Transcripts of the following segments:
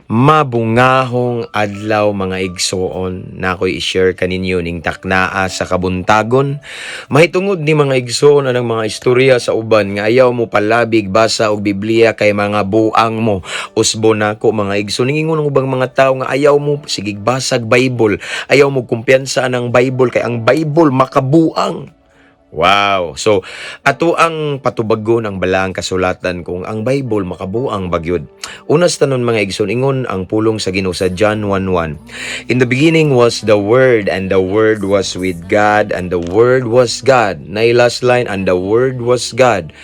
Mabungahong adlaw mga igsoon na ako'y i-share kaninyo ning taknaa sa kabuntagon. Mahitungod ni mga igsoon anang mga istorya sa uban nga ayaw mo palabig basa og Biblia kay mga buang mo. Usbo nako mga igsoon ningon ng ubang mga tao nga ayaw mo sigig basag Bible, ayaw mo kumpiyansa ng Bible kay ang Bible makabuang. Wow! So, ato ang patubago ng balaang kasulatan kung ang Bible makabuang bagyod. Unas tanon mga igsoon, ingon ang pulong sa Ginoo sa John 1:1. In the beginning was the Word, and the Word was with God, and the Word was God. Nay last line, and the Word was God.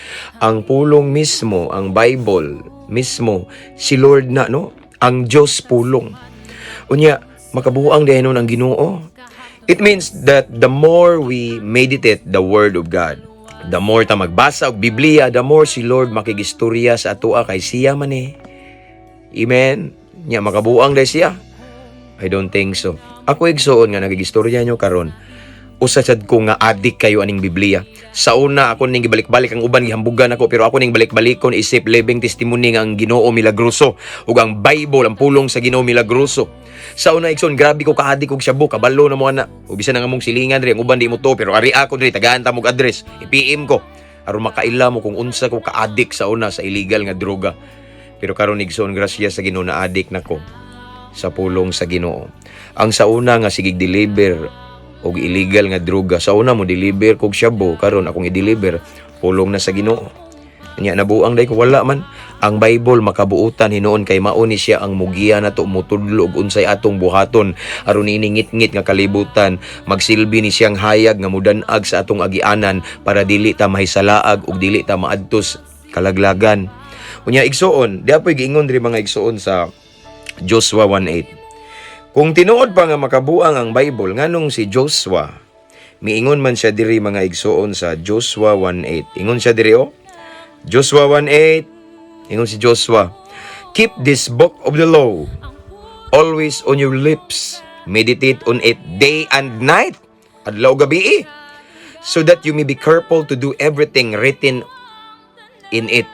Ang pulong mismo, ang Bible mismo, si Lord na, no? Ang Diyos pulong. Unya, makabuang dahinon ang Ginoo. It means that the more we meditate the Word of God, the more ta magbasa og Biblia, the more si Lord makigistorya sa atoa kay siya man eh. Amen? Nya makabuang dahil siya? I don't think so. Ako igsoon nga nagigistorya nyo karon. Usasad ko nga adik kayo aning Biblia. Sa una ako ning gibalik-balik ang uban gihambugan ako pero ako ning balik-balikon isip living testimony nga ang Ginoo milagroso ug ang Bible ang pulong sa Ginoo milagroso. Sa una igsoon grabe ko kaadik og shabu kabalo na mo ana. Ug bisan nga mong silingan diri ang uban di mo to pero ari ako diri tagaan ta mog address. I-PM ko aron makaila mo kung unsa ko kaadik sa una sa illegal nga droga. Pero karon igsoon grasya sa Ginoo na adik nako sa pulong sa Ginoo. Ang sa una nga sigig deliver og illegal nga droga. Sa una mo deliver kog shabu, karon akong i-deliver pulong na sa Ginoo. Nya nabuang day ko wala man. Ang Bible makabuutan hinuon kay mao ni siya ang mugiya nato mutudlo og unsay atong buhaton aron iningit-ngit nga kalibutan magsilbi ni siyang hayag nga mudan-ag sa atong agianan para dili ta mahisalaag ug dili ta maadtos kalaglagan. Unya igsoon, diapoy giingon diri mga igsoon sa Joshua 1:8. Kung tinuod pa nga makabuang ang Bible nganong si Joshua, miingon man siya diri mga igsoon sa Joshua 1:8. Ingon siya diri Joshua 1:8. Ingon si Joshua, keep this book of the law always on your lips. Meditate on it day and night, adlaw gabi, so that you may be careful to do everything written in it.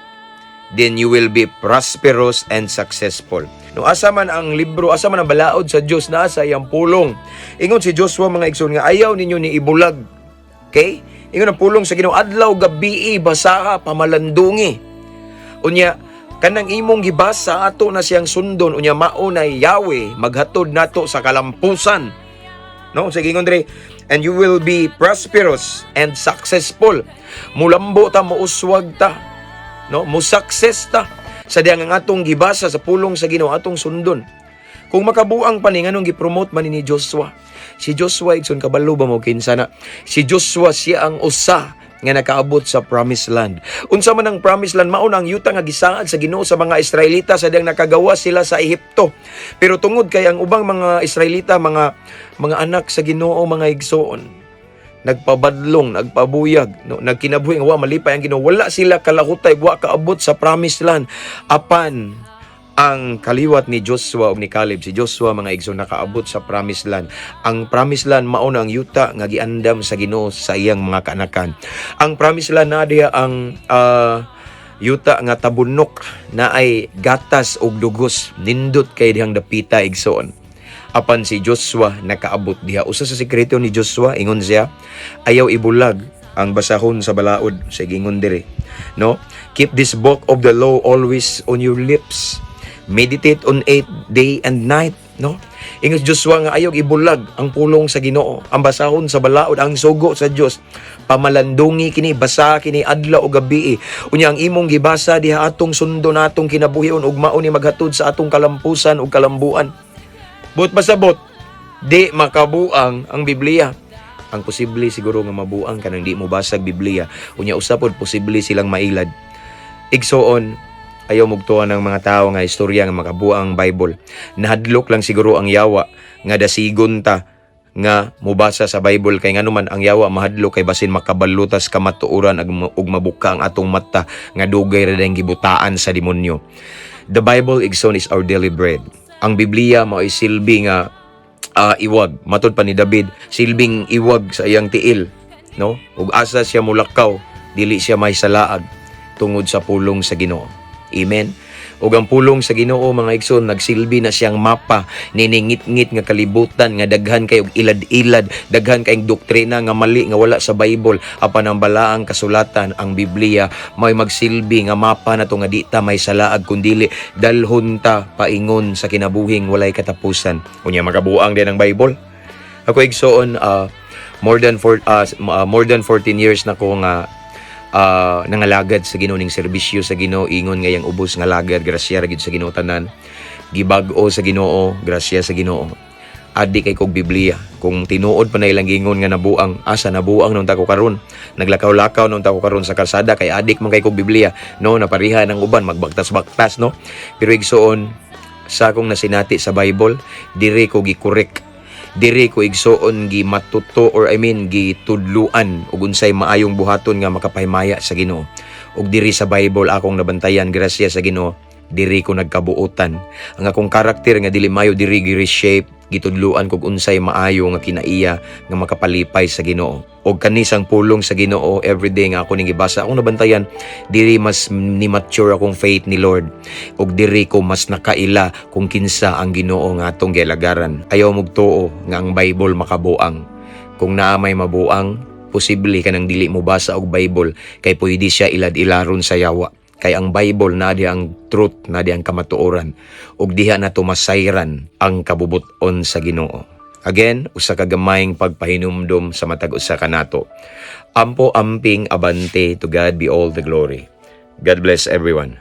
Then you will be prosperous and successful. No, asa man ang libro, asa man ang balaod sa Dios na sa iyang pulong. Ingon si Joshua mga igsoon nga ayaw ninyo ni ibulag. Okay? Ingon ang pulong sa Ginoo adlaw gabi basaha pamalandungi. Unya kanang imong gibasa ato na siyang sundon unya mao na Yahweh maghatod nato sa kalampusan. No, sige ingon diri, and you will be prosperous and successful. Mulambo ta mouswag ta. No, mo success ta sa diyang ang atong gibasa sa pulong sa Ginoo atong sundon. Kung makabuang pa ni nganong gi-promote man ni Joshua. Si Joshua igsoon kabalo ba mo kinsa na? Si Joshua siya ang usa nga nakaabot sa promised land. Unsa man ang promised land mao na ang yuta nga gisaad sa Ginoo sa mga Israelita sa diyang nakagawa sila sa Ehipto. Pero tungod kay ang ubang mga Israelita mga anak sa Ginoo mga igsoon nagpabadlong, nagpabuyag, no, nagkinabuhi nga wa malipay ang Ginoo, wala sila kalahutay, wa kaabot sa promised land. Apan ang kaliwat ni Joshua ug ni Caleb, si Joshua mga igsoon nakaabot sa promised land. Ang promised land mao na ang yuta nga giandam sa Ginoo sa iyang mga kaanakan. Ang promised land na diha ang yuta nga tabunok na ay gatas ug dugos, nindot kay dihang dapita igsoon. Apan si Joshua nakaabot diha. Usa sa sekreto ni Joshua ingon siya, ayaw ibulag ang basahon sa balaod. Sige ingon diri, no? Keep this book of the law always on your lips. Meditate on it day and night, no? Ingon Joshua nga ayaw ibulag ang pulong sa Ginoo, ang basahon sa balaod, ang sugo sa Dios. Pamalandungi kini, basa kini adlaw o gabi. Unya ang imong gibasa diha atong sundo natong kinabuhion ug mao ni maghatod sa atong kalampusan ug kalambuan. But pasabot, di makabuang ang Biblia. Ang posible siguro nga mabuang kanang di mo basag Biblia. Unya usapod posible silang mailad. Igsoon, ayaw mugtuan ng mga tao nga istorya nga makabuang ang Bible. Nahadlok lang siguro ang yawa nga dasigon ta nga mubasa sa Bible kay nganuman ang yawa mahadlok kay basin makabalutas kamatuoran ug mabuka ang atong mata nga dugay ra dayang gibutaan sa demonyo. The Bible igsoon is our daily bread. Ang Biblia mao ay silbi nga iwag. Matod pa ni David, silbing iwag sa iyang tiil, no? Ug asa siya mulakaw, dili siya may salaag tungod sa pulong sa Ginoo. Amen. ug ang pulong sa Ginoo mga igsoon nagsilbi na siyang mapa niningit-ngit nga kalibutan nga daghan kay og ilad-ilad, daghan kay doktrina nga mali nga wala sa Bible, apan ang balaang kasulatan ang Biblia may magsilbi nga mapa na to nga di ta may salaag kundili dalhon ta paingon sa kinabuhing walay katapusan. Unya magabuang din ang Bible. Ako igsoon more than 14 years na ko nga nangalagad sa Ginoo ning serbisyo sa Ginoo, ingon ngayang ubos nga lagad grasya ra gid sa Ginoo tanan, gibag-o sa Ginoo, grasya sa Ginoo. Adi kay kog Biblia, kung tinuod pa na ilang gingon nga nabuang, asa nabuang nung tako karon, naglakaw-lakaw nung tako karon sa kalsada kay adik man kay kog Biblia, no, napariha ng uban magbaktas-baktas, no. Pero igsoon sa akong nasinati sa Bible, diri ko gikorek, diri ko igsoon gi matuto or gitudluan ug unsay maayong buhaton nga makapahimaya sa Ginoo. Ug diri sa Bible akong nabantayan grasya sa Ginoo, diri ko nagkabuotan. Ang akong karakter nga dili mayo diri gi-reshape, gitudluan kog unsay maayo nga kinaiya nga makapalipay sa Ginoo. Og kanisang pulong sa Ginoo everyday nga ako ning gibasa, akong nabantayan diri mas ni mature akong faith ni Lord. Og diri ko mas nakaila kung kinsa ang Ginoo nga atong gialagaran. Ayaw mugtuo nga ang Bible makabuang. Kung naa may mabuang, posible kanang dili mo basa og Bible kay pwede siya ilad-ilaron sa yawa. Kay ang Bible na di ang truth, na di ang kamatuoran, ug diha na tumasayran ang kabubuton sa Ginoo. Again, usa ka gamayng pagpahinumdum sa matag usa ka nato. Ampo amping abante, to God be all the glory. God bless everyone.